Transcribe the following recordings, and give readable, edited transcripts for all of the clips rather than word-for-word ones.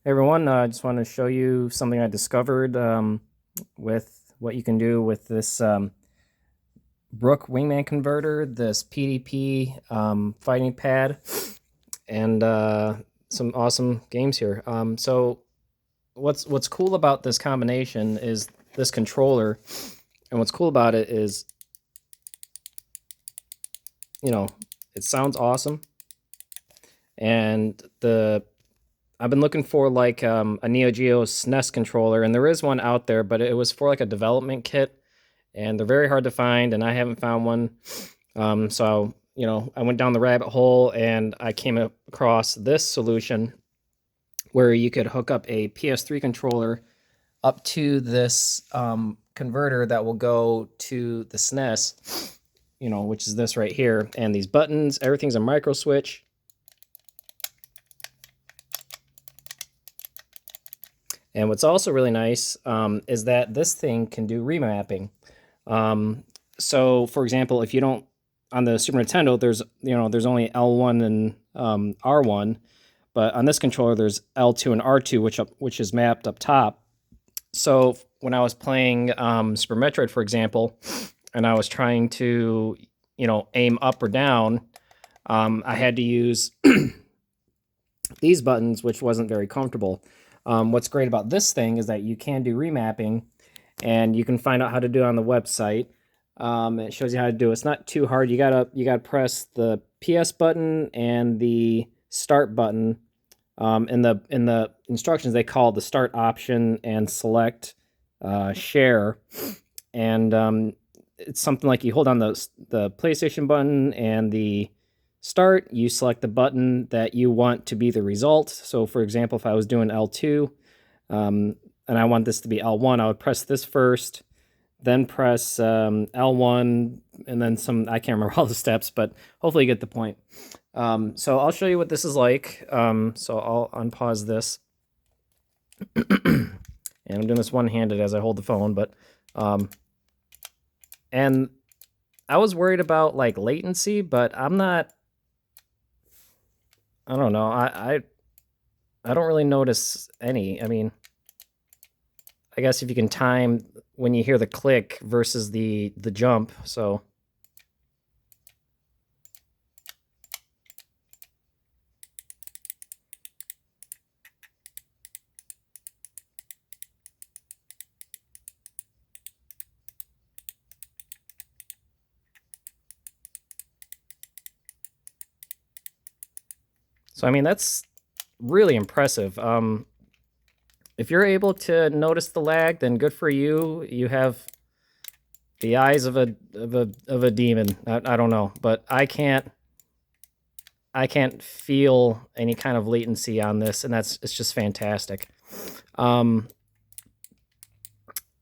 Hey everyone, I just want to show you something I discovered with what you can do with this Brook Wingman converter, this PDP fighting pad, and some awesome games here. So what's cool about this combination is this controller, and what's cool about it is, you know, it sounds awesome, and I've been looking for like a Neogeo SNES controller, and there is one out there, but it was for like a development kit, and they're very hard to find, and I haven't found one. So I went down the rabbit hole, and I came across this solution where you could hook up a PS3 controller up to this converter that will go to the SNES, which is this right here, and these buttons, everything's a micro switch. And what's also really nice is that this thing can do remapping. So, for example, if you don't on the Super Nintendo, there's only L1 and R1, but on this controller there's L2 and R2, which is mapped up top. So when I was playing Super Metroid, for example, and I was trying to aim up or down, I had to use these buttons, which wasn't very comfortable. What's great about this thing is that you can do remapping, and you can find out how to do it on the website. It shows you how to do it. It's not too hard. You gotta press the PS button and the start button. In the instructions, they call the start option and select share, and it's something like you hold on the PlayStation button and the start, you select the button that you want to be the result. So for example, if I was doing L2 and I want this to be L1, I would press this first, then press L1, and then some, I can't remember all the steps, but hopefully you get the point. So I'll show you what this is like. So I'll unpause this. And I'm doing this one-handed as I hold the phone, but and I was worried about like latency, but I'm not. I don't know. I don't really notice any. I mean, I guess if you can time when you hear the click versus the jump, so. So I mean, that's really impressive. If you're able to notice the lag, then good for you. You have the eyes of a demon. I don't know, but I can't feel any kind of latency on this, and it's just fantastic.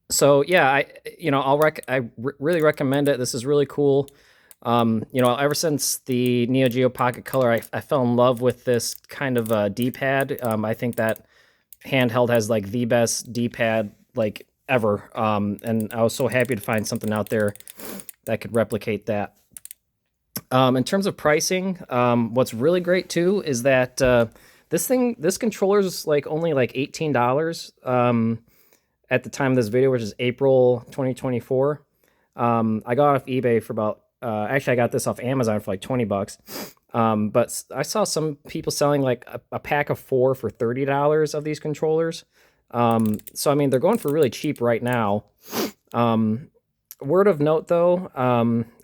So yeah, I really recommend it. This is really cool. Ever since the Neo Geo Pocket Color, I fell in love with this kind of D-pad. I think that handheld has like the best D-pad like ever, and I was so happy to find something out there that could replicate that. In terms of pricing, what's really great too is that this controller is like only like $18 at the time of this video, which is April 2024. I got off eBay for about actually I got this off Amazon for like 20 bucks. But I saw some people selling like a pack of 4 for $30 of these controllers. So I mean, they're going for really cheap right now. Word of note though,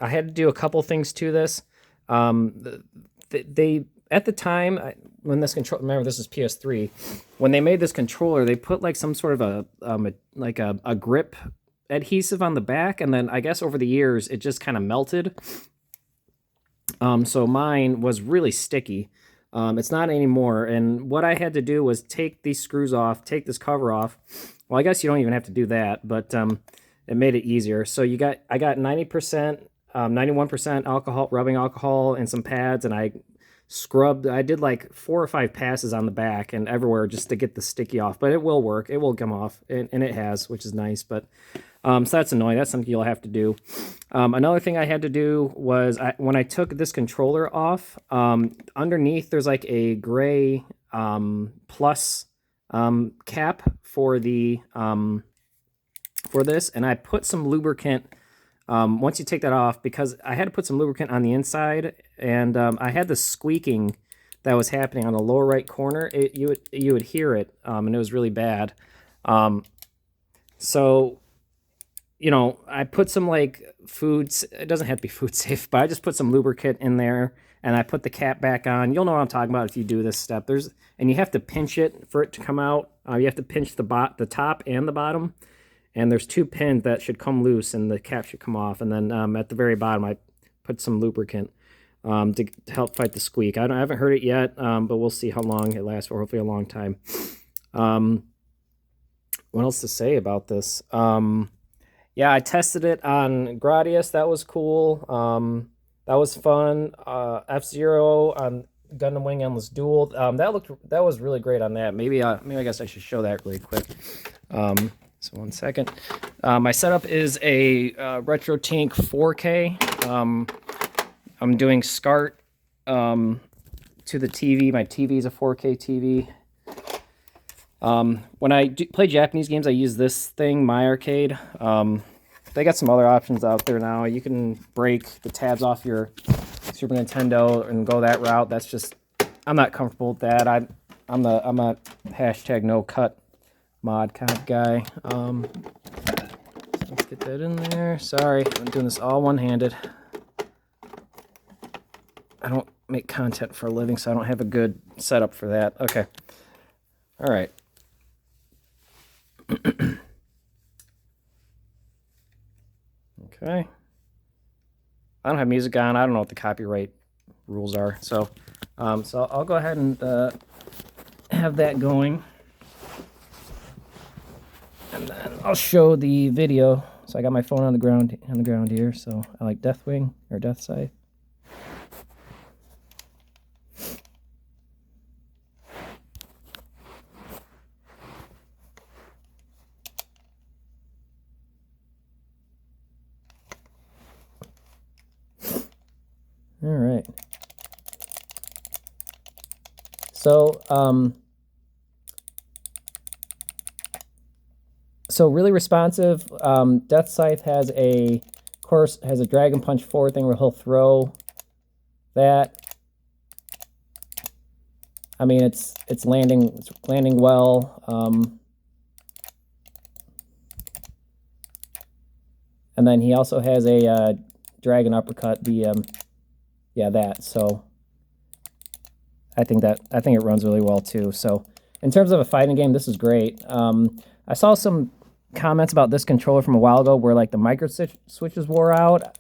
I had to do a couple things to this. They at the time when this control, remember this is PS3, when they made this controller, they put like some sort of a grip adhesive on the back, and then I guess over the years it just kind of melted. So mine was really sticky. It's not anymore, and what I had to do was take these screws off, take this cover off. Well, I guess you don't even have to do that, but it made it easier. So I got 90%, 91% alcohol, rubbing alcohol, and some pads, and I did like 4 or 5 passes on the back and everywhere just to get the sticky off, but it will work. It will come off, and it has, which is nice, but so that's annoying. That's something you'll have to do. Another thing I had to do was when I took this controller off, underneath there's like a gray plus cap for the for this, and I put some lubricant. Once you take that off, because I had to put some lubricant on the inside, and I had the squeaking that was happening on the lower right corner. You would hear it, and it was really bad. So, you know, I put some like foods. It doesn't have to be food safe, but I just put some lubricant in there, and I put the cap back on. You'll know what I'm talking about if you do this step. And you have to pinch it for it to come out. You have to pinch the top and the bottom. And there's 2 pins that should come loose, and the cap should come off. And then at the very bottom, I put some lubricant to help fight the squeak. I haven't heard it yet, but we'll see how long it lasts for. Hopefully a long time. What else to say about this? Yeah, I tested it on Gradius. That was cool. That was fun. F-Zero on Gundam Wing Endless Duel. That was really great on that. Maybe I guess I should show that really quick. So 1 second. My setup is a RetroTink 4K. I'm doing SCART to the TV. My TV is a 4K TV. When I play Japanese games, I use this thing, My Arcade. They got some other options out there now. You can break the tabs off your Super Nintendo and go that route. That's just, I'm not comfortable with that. I'm a hashtag no cut mod kind of guy. So let's get that in there. Sorry, I'm doing this all one-handed. I don't make content for a living, so I don't have a good setup for that. Okay. All right. Okay. I don't have music on. I don't know what the copyright rules are. So I'll go ahead and have that going. And then I'll show the video. So I got my phone on the ground here. So I like Deathwing or Death Scythe. All right. So really responsive. Death Scythe has a Dragon Punch 4 thing where he'll throw that. I mean, it's landing well. And then he also has a Dragon Uppercut. Yeah, that. So I think it runs really well too. So in terms of a fighting game, this is great. I saw some comments about this controller from a while ago where like the micro switches wore out.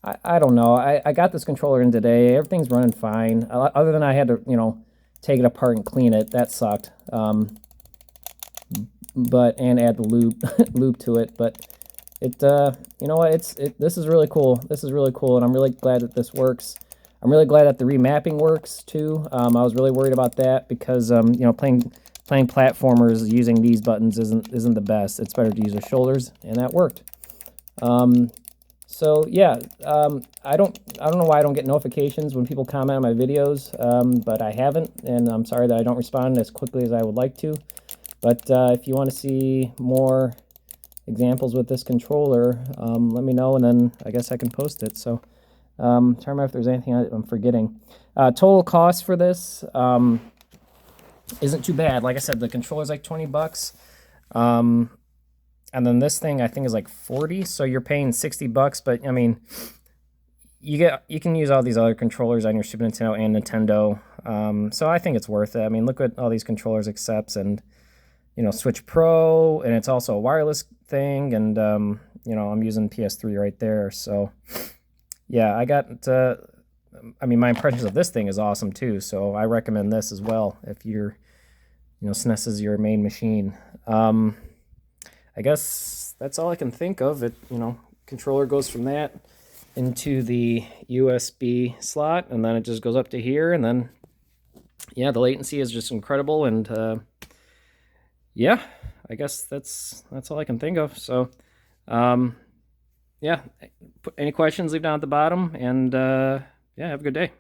I don't know. I got this controller in today. Everything's running fine. Other than I had to, you know, take it apart and clean it. That sucked. And add the loop to it. But it, you know what? This is really cool. This is really cool, and I'm really glad that this works. I'm really glad that the remapping works too. I was really worried about that because you know, playing platformers using these buttons isn't the best. It's better to use the shoulders, and that worked. So yeah, I don't know why I don't get notifications when people comment on my videos, but I haven't, and I'm sorry that I don't respond as quickly as I would like to. But if you want to see more examples with this controller, let me know, and then I guess I can post it. So. Trying to remember if there's anything I'm forgetting. Total cost for this isn't too bad. Like I said, the controller's like $20. And then this thing I think is like 40, so you're paying $60, but I mean, you can use all these other controllers on your Super Nintendo and Nintendo. So I think it's worth it. I mean, look what all these controllers accepts, and you know, Switch Pro, and it's also a wireless thing, and you know, I'm using PS3 right there, so yeah, I got, I mean, my impressions of this thing is awesome too, so I recommend this as well if you're, you know, SNES is your main machine. I guess that's all I can think of. It, you know, controller goes from that into the USB slot, and then it just goes up to here, and then, yeah, the latency is just incredible, and yeah, I guess that's all I can think of. So, yeah, any questions, leave down at the bottom, and yeah, have a good day.